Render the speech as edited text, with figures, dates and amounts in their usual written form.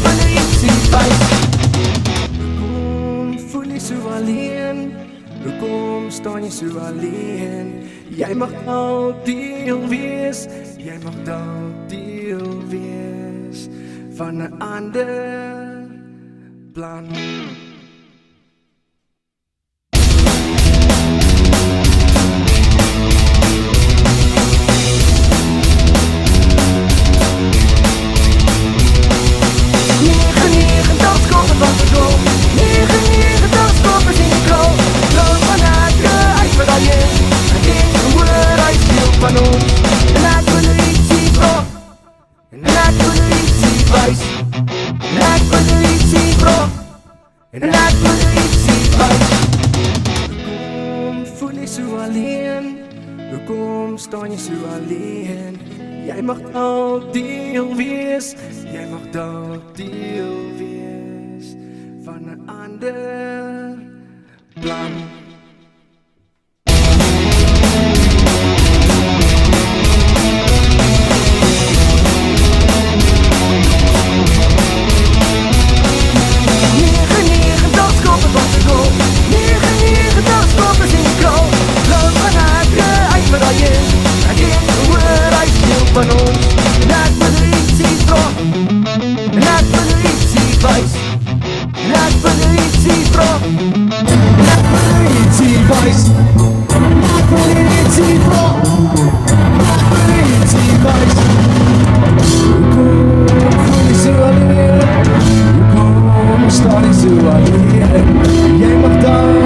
politie wijs. Hoekom voel jy so alleen? Hoekom staan jy so alleen? Jy mag dalk deel wees, jy mag dalk deel wees van 'n ander plan. En ek politie wijs. Hoekom voel jy so alleen? Hoekom staan jy so alleen? Jy mag dalk deel wees, jy mag dalk deel wees van 'n ander plan. Van ons, en ek politie vra, en ek politie wijs, en ek politie vra, en ek politie wijs, en ek politie vra, en ek politie wijs. Hoekom voel jy so alleen? Hoekom staan jy so alleen? Jy mag daar